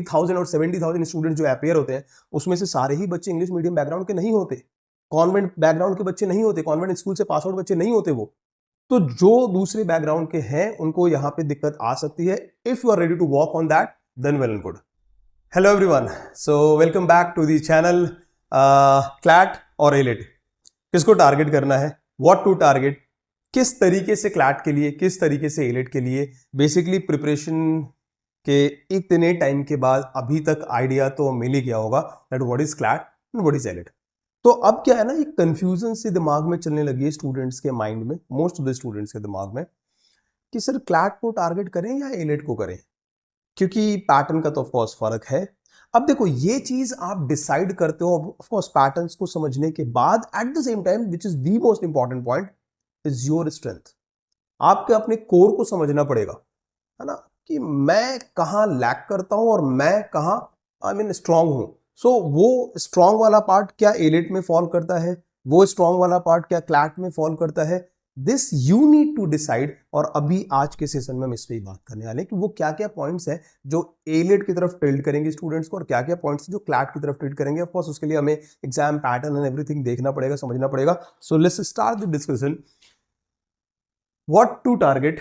80,000 और 70,000 स्टूडेंट जो अपेयर होते हैं उसमें से सारे ही बच्चे इंग्लिश मीडियम बैकग्राउंड के नहीं होते, कॉन्वेंट बैकग्राउंड के बच्चे नहीं होते, कॉन्वेंट स्कूल से पास आउट बच्चे नहीं होते वो। तो जो दूसरे बैकग्राउंड के हैं उनको यहाँ पे दिक्कत आ सकती है। If you are ready to work on that then well and good. Hello everyone, so welcome back to the channel. CLAT और एलिट किसको टारगेट करना है, व्हाट टू टारगेट, किस तरीके से क्लैट के लिए, किस तरीके से एलिट के लिए, बेसिकली प्रिपरेशन के इतने टाइम के बाद अभी तक आइडिया तो मिल ही गया होगा that what is CLAT and what is elite. तो अब क्या है ना, एक कंफ्यूजन सी दिमाग में चलने लगी है स्टूडेंट्स के माइंड में, मोस्ट ऑफ द स्टूडेंट्स के दिमाग में, कि सर क्लैट को टारगेट करें या एलिट को करें, क्योंकि पैटर्न का तो ऑफ कोर्स फर्क है। अब देखो ये चीज आप डिसाइड करते हो ऑफ कोर्स पैटर्न्स को समझने के बाद, eight the same time which is the most important point is your strength. आपके अपने कोर को समझना पड़ेगा, है ना, कि मैं कहां लैक करता हूं और मैं कहां आई मीन स्ट्रांग हूं। सो वो स्ट्रांग वाला पार्ट क्या एलिट में फॉल करता है, वो स्ट्रांग वाला पार्ट क्या क्लैट में फॉल करता है, this you need to decide. और अभी आज के सेशन में हम इस पे ही बात करने वाले हैं कि वो क्या क्या पॉइंट्स हैं जो एलिट की तरफ टिल्ट करेंगे स्टूडेंट्स को, और क्या क्या पॉइंट्स जो क्लैट की तरफ टिल्ट करेंगे। ऑफ कोर्स उसके लिए हमें एग्जाम पैटर्न एंड एवरीथिंग देखना पड़ेगा, समझना पड़ेगा। So let's start the discussion. What to target,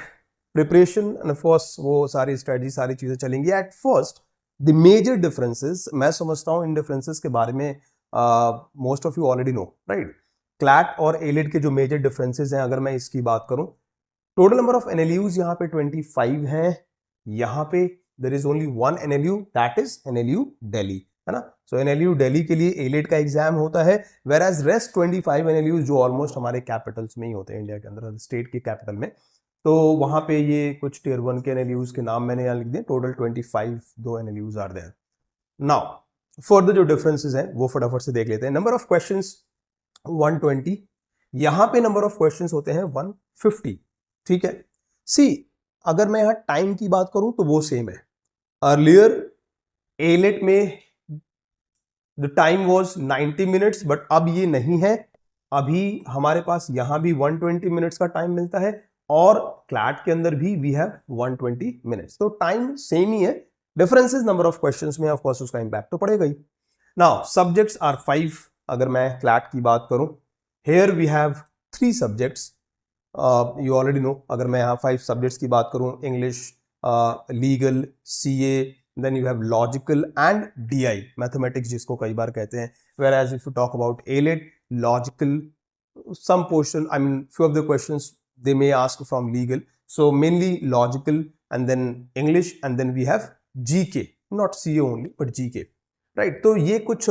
preparation and of course वो सारी स्ट्रेटजी, सारी चीजें चलेंगी। At first the major differences, मैं समझता हूं इन डिफरेंसेस के बारे में most of you already know, right. CLAT और एलिट के जो मेजर डिफरेंसेस हैं, अगर मैं इसकी बात करूं, टोटल नंबर ऑफ एनएलयूज यहाँ पे 25 है। यहाँ पे there is only one NLU, that is NLU Delhi, है ना। सो एनएलयू दिल्ली के लिए एलिट का एग्जाम होता है, वेयर एज रेस्ट 25 एनएलयूज जो ऑलमोस्ट हमारे कैपिटल्स में ही होते हैं, इंडिया के अंदर स्टेट के कैपिटल में। तो वहां पे ये कुछ टियर 1 के एनएलयूज के नाम मैंने यहाँ लिख दिए। टोटल 25 दो NLUs are there. Now further जो डिफरेंसेस हैं वो फटाफट से देख लेते हैं। नंबर ऑफ क्वेश्चंस 120, यहां पे नंबर ऑफ क्वेश्चंस होते हैं 150, ठीक है। सी अगर मैं यहां टाइम की बात करूं तो वो सेम है। अर्लियर एलिट में the time was 90 minutes, but अब ये नहीं है। अभी हमारे पास यहां भी 120 मिनट्स का टाइम मिलता है और क्लैट के अंदर भी वी हैव 120 मिनट्स। तो टाइम सेम ही है, डिफरेंसेस नंबर ऑफ क्वेश्चंस में ऑफ कोर्स उसका इंपैक्ट तो पड़ेगा ही। Now subjects are 5। अगर मैं क्लैट की बात करूं, here we have 3 subjects, you already know. अगर मैं यहाँ 5 सब्जेक्ट्स की बात करूं, English, legal, CA, then you have logical and DI, mathematics जिसको कई बार कहते हैं। Whereas if you talk about AILET, logical, some portion, I mean few of the questions they may ask from legal, so mainly logical, and then English, and then we have GK, not CA only but GK, right। तो ये कुछ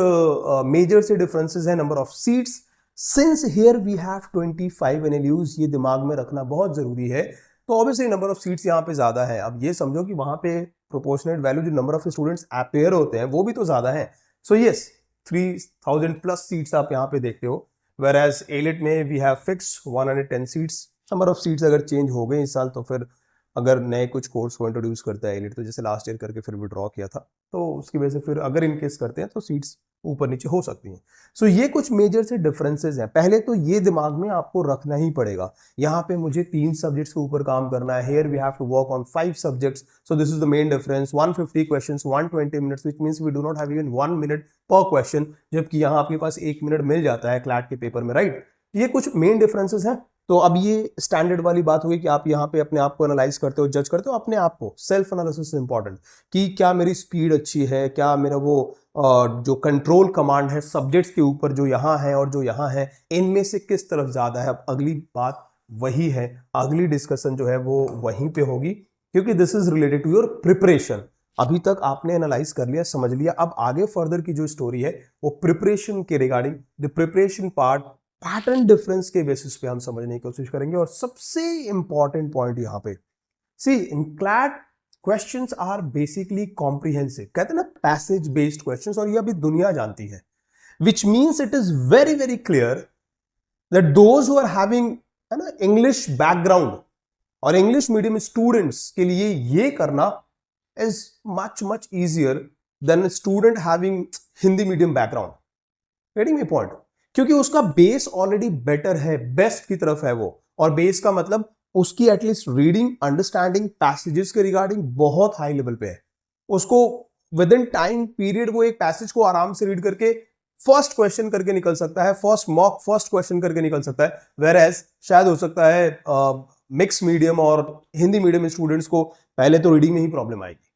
major से differences है। Number of seats, since here we have 25 NLUs, ये दिमाग में रखना बहुत जरूरी है। तो ऑब्वियसली नंबर ऑफ सीट्स यहाँ पे ज्यादा है। अब ये समझो कि वहां पे प्रोपोर्शनेट वैल्यू जो नंबर ऑफ स्टूडेंट्स अपेयर होते हैं वो भी तो ज्यादा है। सो यस 3000 प्लस सीट्स आप यहाँ पे देखते हो, whereas एलिट में we have fix 110 seats. Number of seats अगर चेंज हो गए इस साल तो फिर अगर नए कुछ कोर्स को इंट्रोड्यूस करता है एलिट, तो जैसे लास्ट ईयर करके फिर विड्रॉ किया था, तो उसकी वजह से फिर अगर इनकेस करते हैं तो सीट्स ऊपर नीचे हो सकती हैं। सो ये कुछ मेजर से डिफरेंसेस हैं। पहले तो ये दिमाग में आपको रखना ही पड़ेगा, यहाँ पे मुझे 3 सब्जेक्ट्स के ऊपर काम करना है। Here we have to work on 5 subjects, so this is the main difference. 150 questions, 120 minutes, which means we do not have even 1 minute per question, जबकि यहाँ आपके पास 1 मिनट मिल जाता है क्लैट के पेपर में, राइट। ये कुछ मेन डिफरेंसेस हैं। तो अब ये स्टैंडर्ड वाली बात होगी कि आप यहाँ पे अपने आप को एनालाइज करते हो, जज करते हो अपने आप को। सेल्फ एनालिसिस इंपॉर्टेंट, कि क्या मेरी स्पीड अच्छी है, क्या मेरा वो जो कंट्रोल कमांड है सब्जेक्ट्स के ऊपर जो यहाँ है और जो यहाँ है, इनमें से किस तरफ ज्यादा है। अब अगली बात वही है, अगली डिस्कशन जो है वो वहीं पे होगी, क्योंकि this is related to your preparation. अभी तक आपने एनालाइज कर लिया, समझ लिया, अब आगे फर्दर की जो स्टोरी है वो प्रिपरेशन के regarding, the preparation part pattern difference के बेसिस पे हम समझने की कोशिश करेंगे। और सबसे इंपॉर्टेंट पॉइंट यहाँ पे, see in CLAT questions are basically comprehensive, कहते हैं ना पैसेज बेस्ड क्वेश्चंस, और ये अभी दुनिया जानती है, which means it is very very clear that those who are having, है ना, इंग्लिश बैकग्राउंड और इंग्लिश मीडियम स्टूडेंट्स के लिए ये करना is much much easier than student having Hindi medium background. Getting my point? क्योंकि उसका बेस ऑलरेडी बेटर है, बेस्ट की तरफ है वो। और बेस का मतलब उसकी एटलीस्ट रीडिंग, अंडरस्टैंडिंग पैसेजेस के रिगार्डिंग बहुत हाई लेवल पे है। उसको विद इन टाइम पीरियड वो एक पैसेज को आराम से रीड करके फर्स्ट क्वेश्चन करके निकल सकता है, फर्स्ट क्वेश्चन करके निकल सकता है। वेयर एज शायद हो सकता है मिक्स मीडियम और हिंदी मीडियम स्टूडेंट्स को पहले तो रीडिंग में ही प्रॉब्लम आएगी,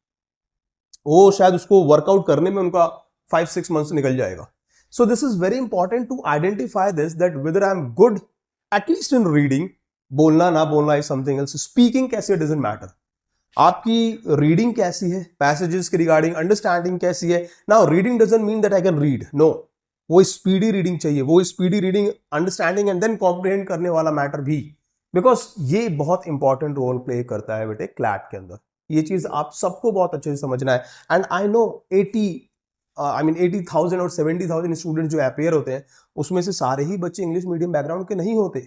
वो शायद उसको वर्कआउट करने में उनका 5-6 मंथ्स निकल जाएगा। So this is very important to identify this that whether I am good at least in reading, बोलना ना बोलना इज समथिंग एल्स, स्पीकिंग कैसे डजंट मैटर, आपकी रीडिंग कैसी है, पैसेजेस के रिगार्डिंग अंडरस्टैंडिंग कैसी है। Now reading doesn't mean that I can read, no, वो स्पीडी रीडिंग चाहिए, वो speedy reading understanding and then comprehend करने वाला मैटर भी, बिकॉज ये बहुत इंपॉर्टेंट रोल प्ले करता है बेटे क्लैट के अंदर। ये चीज आप सबको बहुत अच्छे से समझना है। एंड आई नो 80,000 और 70,000 स्टूडेंट जो अपेयर होते हैं उसमें से सारे ही बच्चे इंग्लिश मीडियम बैकग्राउंड के नहीं होते,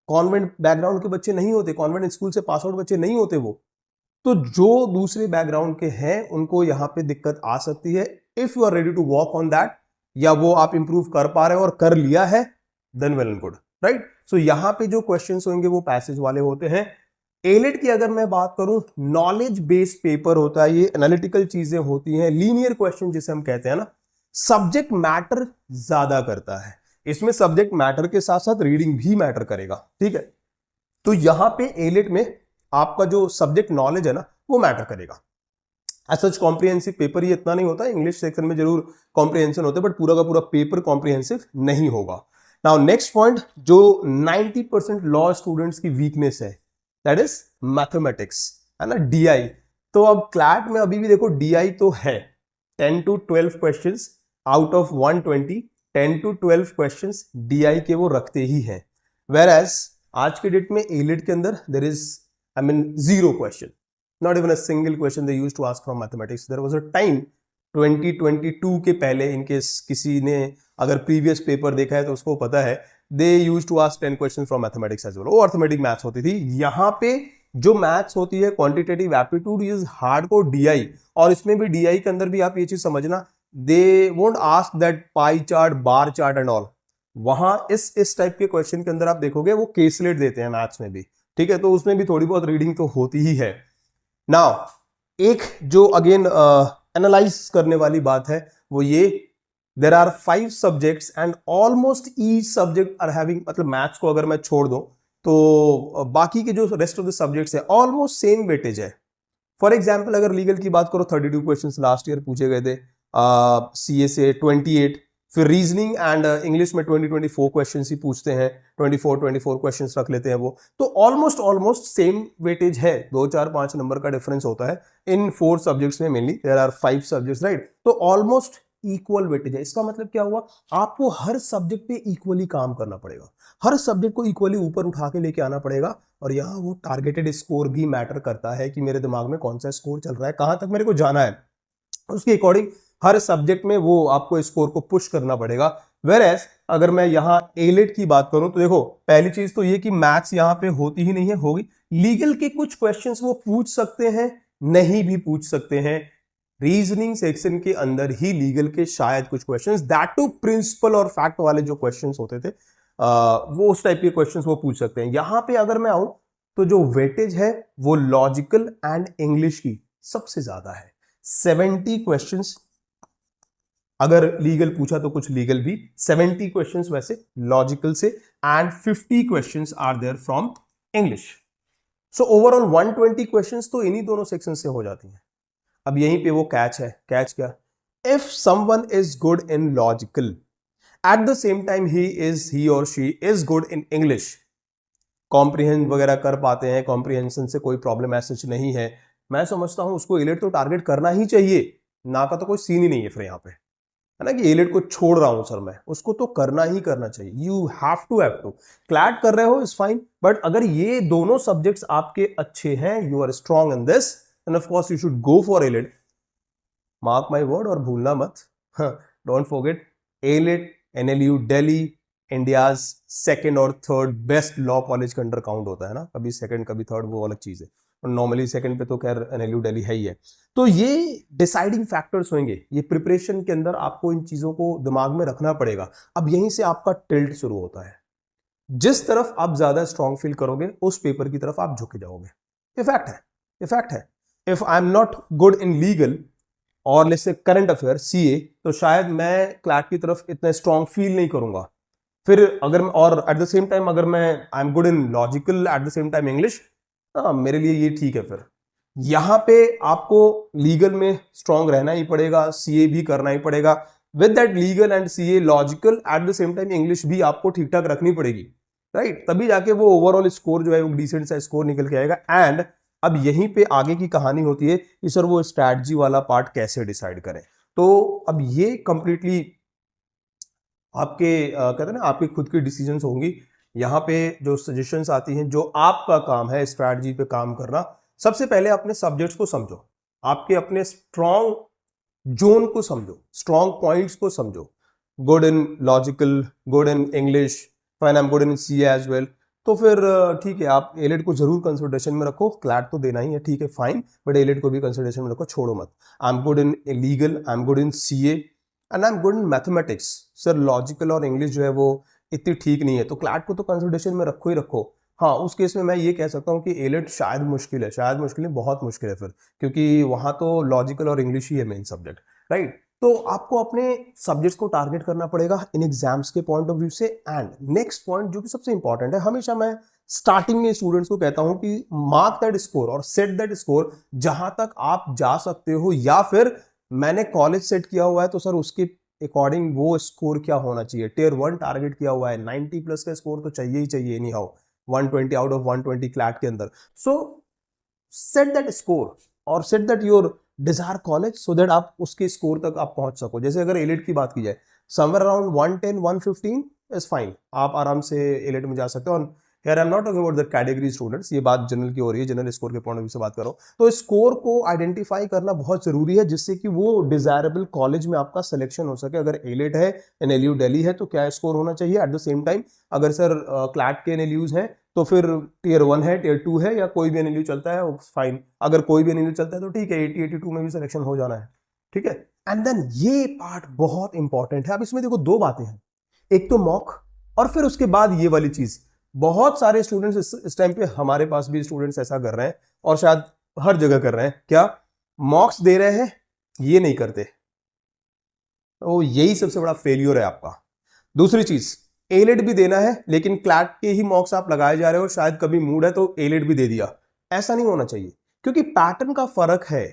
कॉन्वेंट बैकग्राउंड के बच्चे नहीं होते, कॉन्वेंट स्कूल से पास आउट बच्चे नहीं होते वो। तो जो दूसरे बैकग्राउंड के हैं उनको यहाँ पे दिक्कत आ सकती है। If you are ready to work on that, या वो आप इंप्रूव कर पा रहे हो और कर लिया है, then well and good, right. So यहाँ पे जो क्वेश्चंस होंगे वो पैसेज वाले होते हैं। एलेट की अगर मैं बात करूं, नॉलेज बेस्ड पेपर होता है, ये एनालिटिकल चीजें होती हैं, लीनियर क्वेश्चन जिसे हम कहते हैं ना, सब्जेक्ट मैटर ज्यादा करता है इसमें, सब्जेक्ट मैटर के साथ साथ रीडिंग भी मैटर करेगा, ठीक है। तो यहां पे एलेट में आपका जो सब्जेक्ट नॉलेज है ना वो मैटर करेगा। एज सच कॉम्प्रिहेंसिव पेपर ये इतना नहीं होता, इंग्लिश सेक्शन में जरूर कॉम्प्रिहेंशन होते हैं बट पूरा का पूरा पेपर कॉम्प्रिहेंसिव नहीं होगा। नाउ नेक्स्ट पॉइंट जो 90% लॉ स्टूडेंट्स की वीकनेस है, दैट इज मैथमेटिक्स, है ना, डीआई। तो अब क्लैट में अभी भी देखो डीआई तो है, 10 to 12 questions out of 120, 10 to 12 questions DI के वो रखते ही हैं। वेयर एज आज के डेट में एलिट के अंदर there is zero question, not even a single question they used to ask from mathematics. There was a time 2022 के पहले, इनकेस किसी ने अगर प्रीवियस पेपर देखा है तो उसको पता है, they used to ask 10 questions from mathematics as well. वो अर्थमेटिक मैथ्स होती थी। यहाँ पे जो मैथ्स होती है quantitative aptitude is hardcore DI, और इसमें भी डीआई के अंदर भी आप ये चीज समझना, they won't ask that pie chart, bar chart and all. वहां इस टाइप के क्वेश्चन के अंदर आप देखोगे वो केसलेट देते हैं मैथ्स में भी, ठीक है। तो उसमें भी थोड़ी बहुत रीडिंग तो होती ही है। नाउ एक जो अगेन एनालाइज करने वाली बात है वो ये, there are 5 subjects and almost each subject are having, मतलब मैथ्स को अगर मैं छोड़ दूं तो बाकी के जो रेस्ट ऑफ द सब्जेक्ट्स है ऑलमोस्ट सेम वेटेज है। फॉर एग्जाम्पल अगर लीगल की बात करो 32 क्वेश्चन लास्ट ईयर पूछे गए थे, सीए से 28, फिर रीजनिंग एंड इंग्लिश में 24 क्वेश्चंस ही पूछते हैं, 24 क्वेश्चंस रख लेते हैं वो। तो ऑलमोस्ट सेम वेटेज है, 2-4-5 नंबर का डिफरेंस होता है इन 4 सब्जेक्ट्स में, mainly there are 5 subjects, right. तो ऑलमोस्ट इक्वल वेटेज है। इसका मतलब क्या हुआ, आपको हर सब्जेक्ट पे इक्वली काम करना पड़ेगा, हर सब्जेक्ट को इक्वली ऊपर उठा के लेके आना पड़ेगा। और यहाँ वो टारगेटेड स्कोर भी मैटर करता है कि मेरे दिमाग में कौन सा स्कोर चल रहा है, कहां तक मेरे को जाना है, उसके अकॉर्डिंग हर सब्जेक्ट में वो आपको स्कोर को पुश करना पड़ेगा। वेयरएज अगर मैं यहाँ एलेट की बात करूं तो देखो पहली चीज तो ये कि मैथ्स यहाँ पे होती ही नहीं है, होगी। लीगल के कुछ क्वेश्चंस वो पूछ सकते हैं, नहीं भी पूछ सकते हैं। रीजनिंग सेक्शन के अंदर ही लीगल के शायद कुछ क्वेश्चंस, दैट टू प्रिंसिपल और फैक्ट वाले जो क्वेश्चंस होते थे वो उस टाइप के क्वेश्चंस वो पूछ सकते हैं। यहां पे अगर मैं आऊं तो जो वेटेज है वो लॉजिकल एंड इंग्लिश की सबसे ज्यादा है। 70 क्वेश्चंस अगर लीगल पूछा तो कुछ लीगल भी, 70 क्वेश्चंस वैसे लॉजिकल से and 50 questions are there from English. So overall 120 questions तो इन्हीं दोनों सेक्शन से हो जाती हैं। अब यहीं पे वो कैच है, कैच क्या, if someone is good in logical at the same time ही और she is good in English, comprehend वगैरह कर पाते हैं, कॉम्प्रिहेंशन से कोई प्रॉब्लम ऐसा नहीं है, मैं समझता हूं उसको एलिट तो टारगेट करना ही चाहिए, ना का तो कोई सीन ही नहीं है फिर यहाँ पे, है ना, कि एलिट को छोड़ रहा हूं सर मैं, उसको तो करना ही करना चाहिए। यू हैव टू क्लैट कर रहे हो इज फाइन, बट अगर ये दोनों सब्जेक्ट्स आपके अच्छे हैं, you are strong in this, and of course you should go for AILET. Mark my word और भूलना मत, don't forget AILET NLU Delhi India's second और थर्ड बेस्ट लॉ कॉलेज के अंडर काउंट होता है ना, कभी सेकंड कभी थर्ड वो अलग चीज है, और नॉर्मली सेकंड पे तो खैर एनएलयू दिल्ली है ही है। तो ये डिसाइडिंग फैक्टर्स होंगे, ये प्रिपरेशन के अंदर आपको इन चीजों को दिमाग में रखना पड़ेगा। अब यहीं से आपका टिल्ट शुरू होता है, जिस तरफ आप ज्यादा स्ट्रॉन्ग फील करोगे उस पेपर की तरफ आप झुके जाओगे। ये फैक्ट है, ये फैक्ट है। If I am not good in legal और जैसे करंट अफेयर सीए, तो शायद मैं क्लैट की तरफ इतना स्ट्रांग फील नहीं करूंगा। फिर अगर और एट द सेम टाइम अगर मैं आई am good in logical at the same time English, मेरे लिए ये ठीक है। फिर यहाँ पे आपको लीगल में स्ट्रांग रहना ही पड़ेगा, सीए भी करना ही पड़ेगा। With that legal and CA logical at the same time English भी आपको ठीक ठाक रखनी पड़ेगी, राइट? तभी जाके वो ओवरऑल स्कोर जो है वो डिसेंट सा स्कोर निकल के आएगा। एंड अब यहीं पे आगे की कहानी होती है कि सर वो स्ट्रैटेजी वाला पार्ट कैसे डिसाइड करें। तो अब ये कंप्लीटली आपके कहते हैं ना, आपकी खुद की डिसीजंस होंगी। यहाँ पे जो सजेशंस आती हैं, जो आपका काम है स्ट्रैटेजी पे काम करना, सबसे पहले अपने सब्जेक्ट्स को समझो, आपके अपने स्ट्रॉन्ग जोन को समझो, स्ट्रॉन्ग पॉइंट्स को समझो। Good in logical, good in English, fine, I am good in C as well. तो फिर ठीक है, आप एलिट को जरूर कंसिडरेशन में रखो, क्लैट तो देना ही है, ठीक है फाइन, बट एलिट को भी कंसिडरेशन में रखो, छोड़ो मत। आई am good in legal, I am good in CA and I am good in mathematics. Sir logical और इंग्लिश जो है वो इतनी ठीक नहीं है, तो क्लैट को तो कंसिडरेशन में रखो ही रखो। हाँ, उस केस में मैं ये कह सकता हूँ कि एलिट शायद मुश्किल है, शायद मुश्किल है, बहुत मुश्किल है फिर, क्योंकि वहां तो लॉजिकल और इंग्लिश ही है मेन सब्जेक्ट, राइट? तो आपको अपने सब्जेक्ट्स को टारगेट करना पड़ेगा इन एग्जाम्स के पॉइंट ऑफ व्यू से। एंड नेक्स्ट पॉइंट जो कि सबसे इंपॉर्टेंट है, हमेशा मैं स्टार्टिंग में स्टूडेंट्स को कहता हूं कि मार्क दैट स्कोर और सेट दैट स्कोर जहां तक आप जा सकते हो, या फिर मैंने कॉलेज सेट किया हुआ है तो सर उसके अकॉर्डिंग वो स्कोर क्या होना चाहिए। टियर 1 टारगेट किया हुआ है, 90 प्लस का स्कोर तो चाहिए ही चाहिए, any how 120 out of 120 CLAT के अंदर। सो सेट दैट स्कोर और set that your desire college so that आप उसके स्कोर तक आप पहुंच सको। जैसे अगर एलिट की बात की जाए, समवेयर अराउंड 110 115 इज फाइन, आप आराम से एलिट में जा सकते हो। Here I am not talking about the category students, ये बात जनरल की हो रही है, जनरल स्कोर के पॉइंट ऑफ व्यू से बात कर रहा हूं। तो स्कोर को आइडेंटिफाई करना बहुत जरूरी है, जिससे कि वो डिजायरेबल कॉलेज में आपका सिलेक्शन हो सके। अगर एलिट है, एनएलयू दिल्ली है, तो क्या स्कोर होना चाहिए। एट द सेम टाइम अगर सर क्लैट के एनएलयूज हैं, तो फिर टियर 1 है, टियर 2 है, या कोई भी एनएलयू चलता है फाइन। अगर कोई भी एनएलयू चलता है तो ठीक है, 80 82 में भी सिलेक्शन हो जाना है, ठीक है। एंड देन ये पार्ट बहुत इंपॉर्टेंट है। अब इसमें देखो दो बातें हैं, एक तो मॉक और फिर उसके बाद ये वाली चीज। बहुत सारे स्टूडेंट्स इस टाइम पे, हमारे पास भी स्टूडेंट्स ऐसा कर रहे हैं और शायद हर जगह कर रहे हैं, क्या मॉक्स दे रहे हैं, ये नहीं करते। तो यही सबसे बड़ा फेलियर है आपका। दूसरी चीज, एलिट भी देना है लेकिन क्लैट के ही मॉक्स आप लगाए जा रहे हो, शायद कभी मूड है तो एलिट भी दे दिया। ऐसा नहीं होना चाहिए, क्योंकि पैटर्न का फर्क है।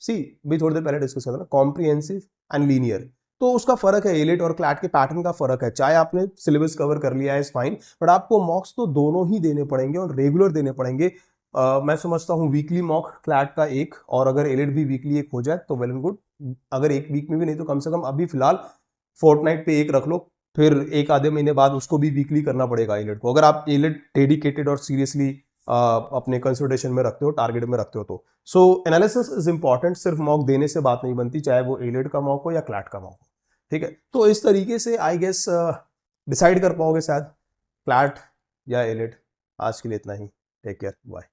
सी भी थोड़ी देर पहले डिस्कस किया था ना, कॉम्प्रिहेंसिव एंड लीनियर, तो उसका फर्क है। एलिट और क्लैट के पैटर्न का फर्क है। चाहे आपने सिलेबस कवर कर लिया है इज फाइन, बट आपको मॉक्स तो दोनों ही देने पड़ेंगे और रेगुलर देने पड़ेंगे। मैं समझता हूं वीकली मॉक क्लैट का एक, और अगर एलिट भी वीकली एक हो जाए तो वेल एंड गुड। अगर एक वीक में भी नहीं तो कम से कम अभी फिलहाल फोर्टनाइट पे एक रख लो, फिर एक आधे महीने बाद उसको भी वीकली करना पड़ेगा एलिट को, अगर आप एलिट डेडिकेटेड और सीरियसली अपने कंसिडरेशन में रखते हो, टारगेट में रखते हो तो। सो एनालिसिस इज इंपॉर्टेंट, सिर्फ मॉक देने से बात नहीं बनती, चाहे वो एलिट का मॉक हो या क्लैट का मॉक हो, ठीक है। तो इस तरीके से आई गेस डिसाइड कर पाओगे शायद क्लैट या एलिट। आज के लिए इतना ही, टेक केयर, बाय।